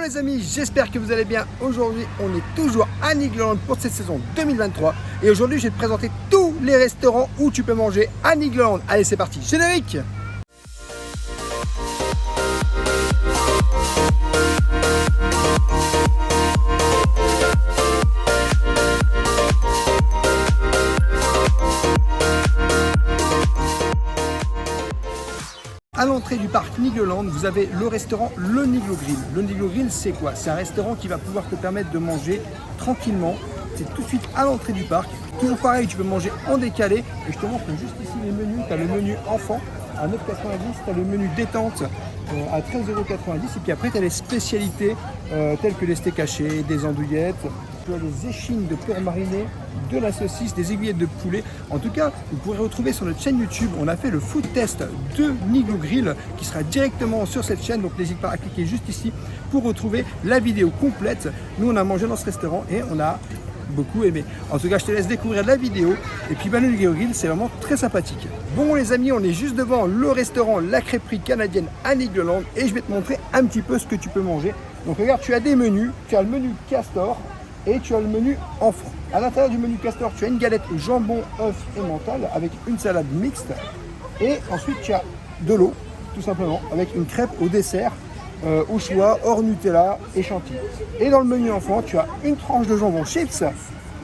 les amis, j'espère que vous allez bien. Aujourd'hui, on est toujours à Nigloland pour cette saison 2023. Et aujourd'hui, je vais te présenter tous les restaurants où tu peux manger à Nigloland. Allez, c'est parti, générique! À l'entrée du parc Nigloland, vous avez le restaurant Le Niglo Grill. Le Niglo Grill, c'est quoi? C'est un restaurant qui va pouvoir te permettre de manger tranquillement. C'est tout de suite à l'entrée du parc. Toujours pareil, tu peux manger en décalé. Et je te montre juste ici les menus. Tu as le menu enfant à 9,90 €. Tu as le menu détente à 13,90 €. Et puis après, tu as les spécialités telles que les steaks hachés, des andouillettes. Tu as les échines de porc mariné, de la saucisse, des aiguillettes de poulet. En tout cas, vous pourrez retrouver sur notre chaîne YouTube, on a fait le food test de Niglo Grill qui sera directement sur cette chaîne. Donc n'hésite pas à cliquer juste ici pour retrouver la vidéo complète. Nous, on a mangé dans ce restaurant et on a beaucoup aimé. En tout cas, je te laisse découvrir la vidéo. Et puis, le Niglo Grill, c'est vraiment très sympathique. Bon, les amis, on est juste devant le restaurant La Crêperie Canadienne à Nigloland et je vais te montrer un petit peu ce que tu peux manger. Donc, regarde, tu as des menus. Tu as le menu Castor et tu as le menu enfant. À l'intérieur du menu Castor, tu as une galette jambon, œuf et mental avec une salade mixte. Et ensuite, tu as de l'eau, tout simplement, avec une crêpe au dessert, au choix, hors Nutella et chantilly. Et dans le menu enfant, tu as une tranche de jambon chips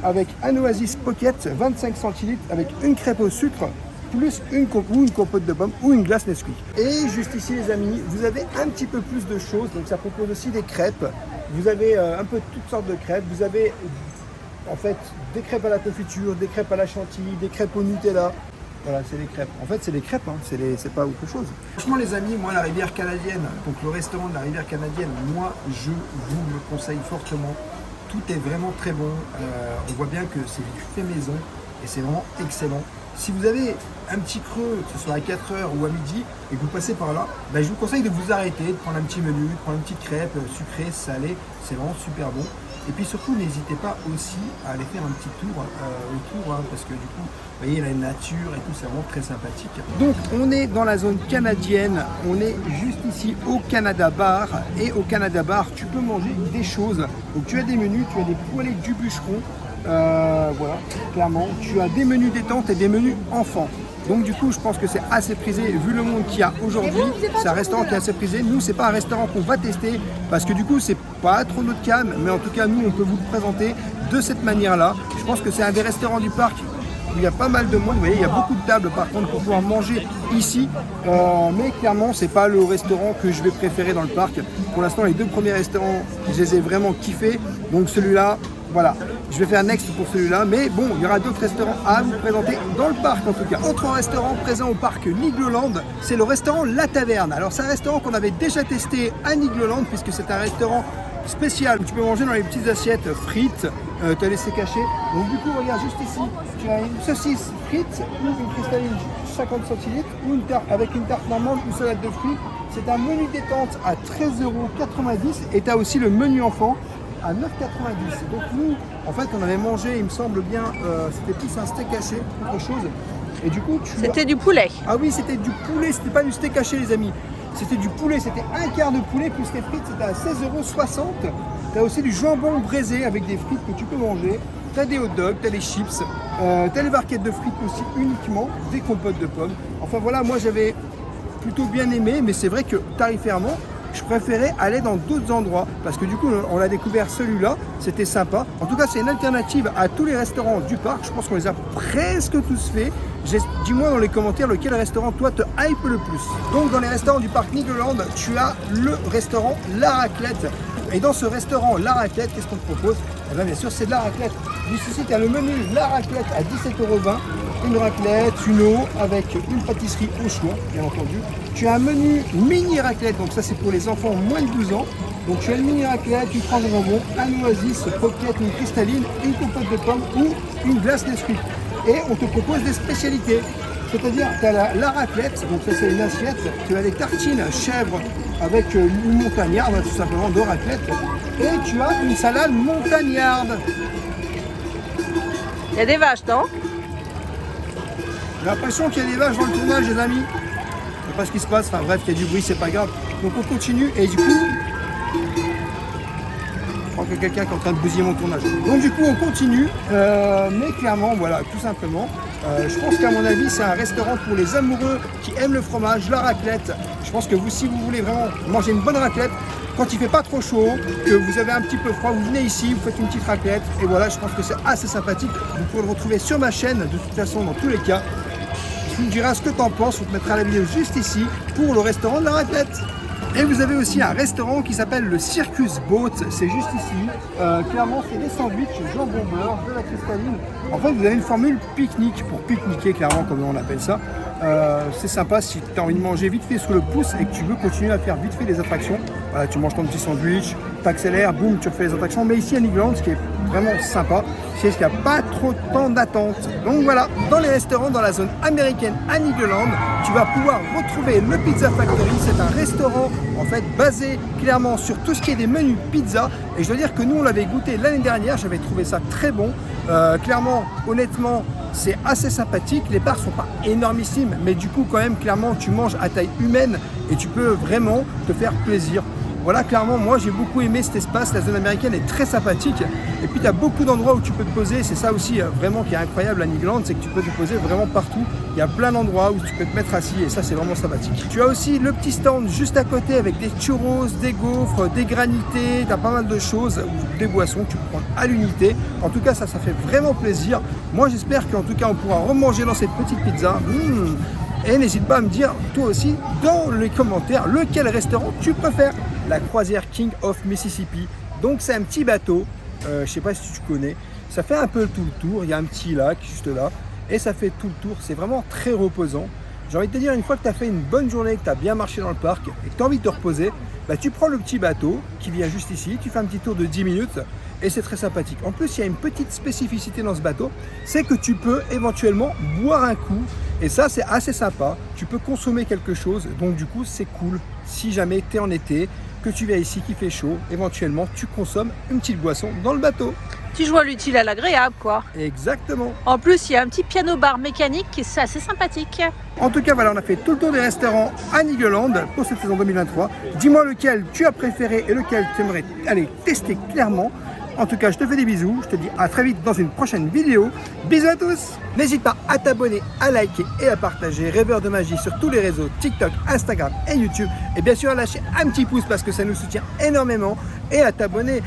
avec un Oasis Pocket 25 centilitres avec une crêpe au sucre, plus une compote de pommes ou une glace Nesquik. Et juste ici, les amis, vous avez un petit peu plus de choses. Donc ça propose aussi des crêpes. Vous avez un peu toutes sortes de crêpes. Vous avez en fait des crêpes à la confiture, des crêpes à la chantilly, des crêpes au Nutella. Voilà, c'est les crêpes. En fait, c'est les crêpes, hein. C'est pas autre chose. Franchement, les amis, moi, la Rivière Canadienne, donc le restaurant de la Rivière Canadienne, moi, je vous le conseille fortement. Tout est vraiment très bon. On voit bien que c'est du fait maison et c'est vraiment excellent. Si vous avez un petit creux, que ce soit à 4 h ou à midi, et que vous passez par là, je vous conseille de vous arrêter, de prendre un petit menu, de prendre une petite crêpe sucrée, salée. C'est vraiment super bon. Et puis surtout, n'hésitez pas aussi à aller faire un petit tour autour, parce que du coup, vous voyez la nature et tout, c'est vraiment très sympathique. Donc, on est dans la zone canadienne, on est juste ici au Canada Bar. Et au Canada Bar, tu peux manger des choses. Donc, tu as des menus, tu as des poêlées du bûcheron. Voilà, clairement, tu as des menus détente et des menus enfants. Donc du coup, je pense que c'est assez prisé vu le monde qu'il y a aujourd'hui. C'est un restaurant qui est assez prisé. Nous, c'est pas un restaurant qu'on va tester parce que du coup, c'est pas trop notre cam. Mais en tout cas, nous, on peut vous le présenter de cette manière-là. Je pense que c'est un des restaurants du parc où il y a pas mal de monde. Vous voyez, il y a beaucoup de tables par contre pour pouvoir manger ici. Mais clairement, c'est pas le restaurant que je vais préférer dans le parc. Pour l'instant, les deux premiers restaurants, je les ai vraiment kiffés. Donc celui-là, voilà, je vais faire next pour celui-là, mais bon, il y aura d'autres restaurants à vous présenter dans le parc en tout cas. Autre restaurant présent au parc Nigloland, c'est le restaurant La Taverne. Alors c'est un restaurant qu'on avait déjà testé à Nigloland puisque c'est un restaurant spécial où tu peux manger dans les petites assiettes frites, tu as laissé cacher. Donc du coup, regarde juste ici, tu as une saucisse frite ou une cristalline 50 centilitres ou une tarte avec une tarte normande ou salade de fruits. C'est un menu détente à 13,90 € et tu as aussi le menu enfant à 9,90 €. Donc nous, en fait, on avait mangé, il me semble bien, c'était plus un steak haché, autre chose. Et du coup, c'était du poulet. Ah oui, c'était du poulet, c'était pas du steak haché, les amis. C'était du poulet, c'était un quart de poulet plus les frites, c'était à 16,60 €. Tu as aussi du jambon braisé avec des frites que tu peux manger. Tu as des hot dogs, tu as des chips, tu as les barquettes de frites aussi uniquement, des compotes de pommes. Enfin voilà, moi j'avais plutôt bien aimé, mais c'est vrai que tarifairement, je préférais aller dans d'autres endroits parce que du coup on a découvert celui-là, c'était sympa. En tout cas, c'est une alternative à tous les restaurants du parc. Je pense qu'on les a presque tous fait. Dis-moi dans les commentaires lequel restaurant toi te hype le plus. Donc dans les restaurants du parc Nigloland, tu as le restaurant La Raclette. Et dans ce restaurant La Raclette, qu'est-ce qu'on te propose? Eh bien sûr, c'est de la raclette. Juste ici, tu as le menu La Raclette à 17,20 €. Une raclette, une eau avec une pâtisserie au choix, bien entendu. Tu as un menu mini raclette, donc ça c'est pour les enfants moins de 12 ans. Donc tu as une mini raclette, une tranche de jambon, un Oasis Pocket, une cristalline, une compote de pommes ou une glace Nesquik. Et on te propose des spécialités. C'est-à-dire, tu as la raclette, donc ça c'est une assiette, tu as des tartines chèvre avec une montagnarde, tout simplement, de raclette, et tu as une salade montagnarde. Il y a des vaches, non? J'ai l'impression qu'il y a des vaches dans le tournage, les amis. Je sais pas ce qui se passe, enfin bref, il y a du bruit, c'est pas grave. Donc on continue, et du coup, tant que quelqu'un qui est en train de bousiller mon tournage. Donc du coup on continue, mais clairement voilà, tout simplement, je pense qu'à mon avis c'est un restaurant pour les amoureux qui aiment le fromage, la raclette. Je pense que vous, si vous voulez vraiment manger une bonne raclette, quand il fait pas trop chaud, que vous avez un petit peu froid, vous venez ici, vous faites une petite raclette, et voilà, je pense que c'est assez sympathique. Vous pourrez le retrouver sur ma chaîne, de toute façon, dans tous les cas. Tu me diras ce que tu en penses, on te mettra la vidéo juste ici pour le restaurant de la raclette. Et vous avez aussi un restaurant qui s'appelle le Circus Boat, c'est juste ici. Clairement, c'est des sandwichs jambon beurre, de la cristalline. En fait, vous avez une formule pique-nique pour pique-niquer, clairement, comme on appelle ça. C'est sympa si tu as envie de manger vite fait sous le pouce et que tu veux continuer à faire vite fait les attractions. Voilà, tu manges ton petit sandwich, tu accélères, boum, tu refais les attractions. Mais ici à Nigloland, ce qui est vraiment sympa, c'est qu'il n'y a pas trop de temps d'attente. Donc voilà, dans les restaurants dans la zone américaine à Nigloland, tu vas pouvoir retrouver le Pizza Factory. C'est un restaurant en fait basé clairement sur tout ce qui est des menus pizza. Et je dois dire que nous on l'avait goûté l'année dernière, j'avais trouvé ça très bon. Clairement, honnêtement, c'est assez sympathique. Les parts sont pas énormissimes, mais du coup quand même clairement tu manges à taille humaine et tu peux vraiment te faire plaisir. Voilà, clairement, moi j'ai beaucoup aimé cet espace, la zone américaine est très sympathique. Et puis tu as beaucoup d'endroits où tu peux te poser, c'est ça aussi vraiment qui est incroyable à Nigloland, c'est que tu peux te poser vraiment partout. Il y a plein d'endroits où tu peux te mettre assis et ça c'est vraiment sympathique. Tu as aussi le petit stand juste à côté avec des churros, des gaufres, des granités, tu as pas mal de choses, des boissons que tu peux prendre à l'unité. En tout cas ça fait vraiment plaisir. Moi j'espère qu'en tout cas on pourra remanger dans cette petite pizza. Et n'hésite pas à me dire toi aussi dans les commentaires lequel restaurant tu préfères. La croisière King of Mississippi. Donc c'est un petit bateau, je sais pas si tu connais, ça fait un peu tout le tour, il y a un petit lac juste là et ça fait tout le tour, c'est vraiment très reposant. J'ai envie de te dire, une fois que tu as fait une bonne journée, que tu as bien marché dans le parc et que tu as envie de te reposer, bah, tu prends le petit bateau qui vient juste ici, tu fais un petit tour de 10 minutes et c'est très sympathique. En plus, il y a une petite spécificité dans ce bateau, c'est que tu peux éventuellement boire un coup et ça c'est assez sympa, tu peux consommer quelque chose, donc du coup c'est cool. Si jamais tu es en été, que tu viens ici, qu'il fait chaud, éventuellement tu consommes une petite boisson dans le bateau. Tu joues à l'utile à l'agréable quoi. Exactement. En plus il y a un petit piano bar mécanique qui est assez sympathique. En tout cas voilà, on a fait tout le tour des restaurants à Nigloland pour cette saison 2023. Dis-moi lequel tu as préféré et lequel tu aimerais aller tester clairement. En tout cas, je te fais des bisous, je te dis à très vite dans une prochaine vidéo. Bisous à tous. N'hésite pas à t'abonner, à liker et à partager Rêveur de Magie sur tous les réseaux TikTok, Instagram et YouTube. Et bien sûr à lâcher un petit pouce parce que ça nous soutient énormément. Et à t'abonner